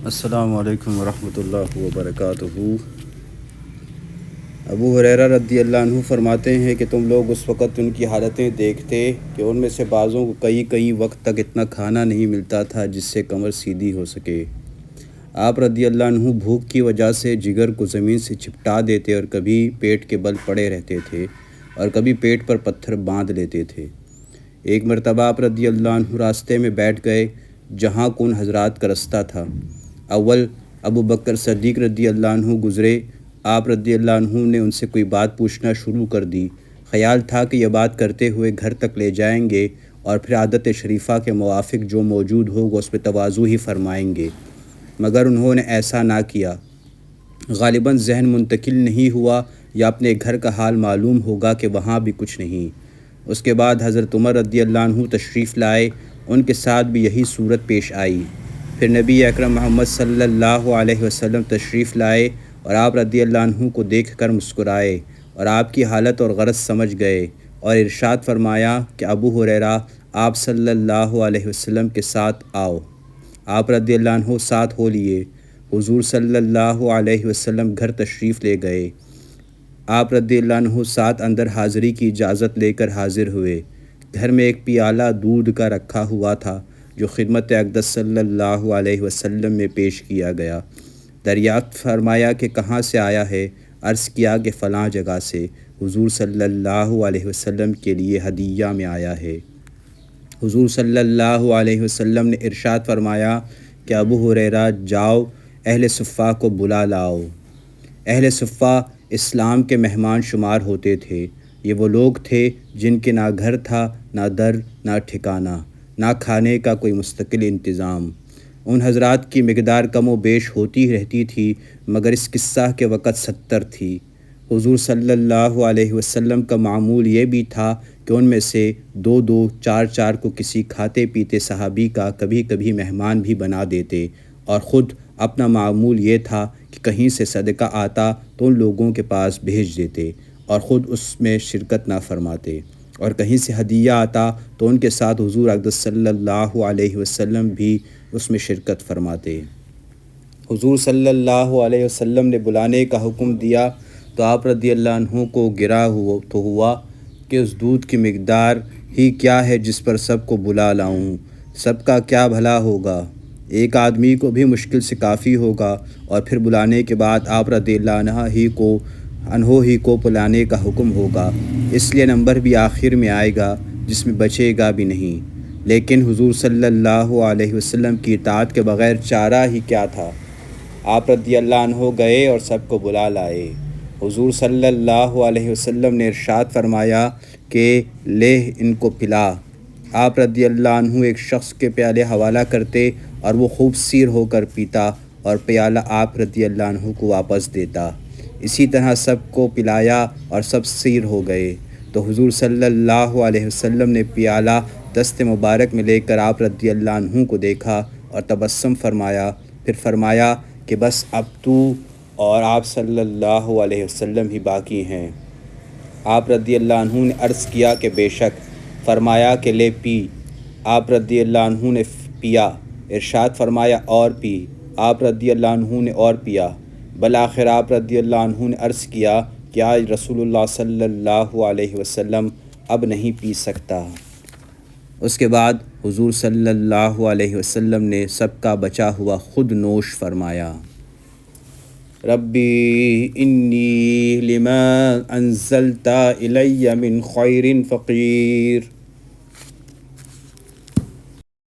السلام علیکم ورحمۃ اللہ وبرکاتہ۔ ابو ہریرہ رضی اللہ عنہ فرماتے ہیں کہ تم لوگ اس وقت ان کی حالتیں دیکھتے کہ ان میں سے بعضوں کو کئی وقت تک اتنا کھانا نہیں ملتا تھا جس سے کمر سیدھی ہو سکے۔ آپ رضی اللہ عنہ بھوک کی وجہ سے جگر کو زمین سے چپٹا دیتے اور کبھی پیٹ کے بل پڑے رہتے تھے اور کبھی پیٹ پر پتھر باندھ لیتے تھے۔ ایک مرتبہ آپ رضی اللہ عنہ راستے میں بیٹھ گئے جہاں کن حضرات کا رستہ تھا۔ اول ابو بکر صدیق رضی اللہ عنہ گزرے۔ آپ رضی اللہ عنہ نے ان سے کوئی بات پوچھنا شروع کر دی۔ خیال تھا کہ یہ بات کرتے ہوئے گھر تک لے جائیں گے اور پھر عادت شریفہ کے موافق جو موجود ہوگا اس پہ تواضع ہی فرمائیں گے، مگر انہوں نے ایسا نہ کیا۔ غالباً ذہن منتقل نہیں ہوا یا اپنے گھر کا حال معلوم ہوگا کہ وہاں بھی کچھ نہیں۔ اس کے بعد حضرت عمر رضی اللہ عنہ تشریف لائے، ان کے ساتھ بھی یہی صورت پیش آئی۔ پھر نبی اکرم محمد صلی اللہ علیہ وسلم تشریف لائے اور آپ رضی اللہ عنہ کو دیکھ کر مسکرائے اور آپ کی حالت اور غرض سمجھ گئے اور ارشاد فرمایا کہ ابو ہریرہ آپ صلی اللہ علیہ وسلم کے ساتھ آؤ۔ آپ رضی اللہ عنہ ساتھ ہو لیے۔ حضور صلی اللہ علیہ وسلم گھر تشریف لے گئے۔ آپ رضی اللہ عنہ ساتھ اندر حاضری کی اجازت لے کر حاضر ہوئے۔ گھر میں ایک پیالہ دودھ کا رکھا ہوا تھا جو خدمت اقدس صلی اللہ علیہ وسلم میں پیش کیا گیا۔ دریافت فرمایا کہ کہاں سے آیا ہے؟ عرض کیا کہ فلاں جگہ سے، حضور صلی اللہ علیہ وسلم کے لیے ہدیہ میں آیا ہے۔ حضور صلی اللہ علیہ وسلم نے ارشاد فرمایا کہ ابو ہریرہ جاؤ اہل صفہ کو بلا لاؤ۔ اہل صفہ اسلام کے مہمان شمار ہوتے تھے۔ یہ وہ لوگ تھے جن کے نہ گھر تھا، نہ در، نہ ٹھکانہ، نہ کھانے کا کوئی مستقل انتظام۔ ان حضرات کی مقدار کم و بیش ہوتی رہتی تھی، مگر اس قصہ کے وقت 70 تھی۔ حضور صلی اللہ علیہ وسلم کا معمول یہ بھی تھا کہ ان میں سے 2 4 کو کسی کھاتے پیتے صحابی کا کبھی کبھی مہمان بھی بنا دیتے، اور خود اپنا معمول یہ تھا کہ کہیں سے صدقہ آتا تو ان لوگوں کے پاس بھیج دیتے اور خود اس میں شرکت نہ فرماتے، اور کہیں سے ہدیہ آتا تو ان کے ساتھ حضور اقدس صلی اللہ علیہ وسلم بھی اس میں شرکت فرماتے۔ حضور صلی اللہ علیہ وسلم نے بلانے کا حکم دیا تو آپ رضی اللہ عنہ کو گرا ہوا کہ اس دودھ کی مقدار ہی کیا ہے جس پر سب کو بلا لاؤں، سب کا کیا بھلا ہوگا، ایک آدمی کو بھی مشکل سے کافی ہوگا، اور پھر بلانے کے بعد آپ رضی اللہ عنہ ہی کو پلانے کا حکم ہوگا، اس لیے نمبر بھی آخر میں آئے گا جس میں بچے گا بھی نہیں۔ لیکن حضور صلی اللہ علیہ وسلم کی اطاعت کے بغیر چارہ ہی کیا تھا؟ آپ رضی اللہ عنہ گئے اور سب کو بلا لائے۔ حضور صلی اللہ علیہ وسلم نے ارشاد فرمایا کہ لے ان کو پلا۔ آپ رضی اللہ عنہ ایک شخص کے پیالے حوالہ کرتے اور وہ خوب سیر ہو کر پیتا اور پیالہ آپ رضی اللہ عنہ کو واپس دیتا۔ اسی طرح سب کو پلایا اور سب سیر ہو گئے تو حضور صلی اللہ علیہ وسلم نے پیالہ دست مبارک میں لے کر آپ رضی اللہ عنہ کو دیکھا اور تبسم فرمایا، پھر فرمایا کہ بس اب تو اور آپ صلی اللہ علیہ وسلم ہی باقی ہیں۔ آپ رضی اللہ عنہ نے عرض کیا کہ بے شک۔ فرمایا کہ لے پی۔ آپ رضی اللہ عنہ نے پیا۔ ارشاد فرمایا اور پی۔ آپ رضی اللہ عنہ نے اور پیا۔ بالآخر آپ رضی اللہ عنہ نے عرض کیا کہ آج رسول اللہ صلی اللہ علیہ وسلم اب نہیں پی سکتا۔ اس کے بعد حضور صلی اللہ علیہ وسلم نے سب کا بچا ہوا خود نوش فرمایا۔ ربی انی لما انزلت الی من خیر فقیر۔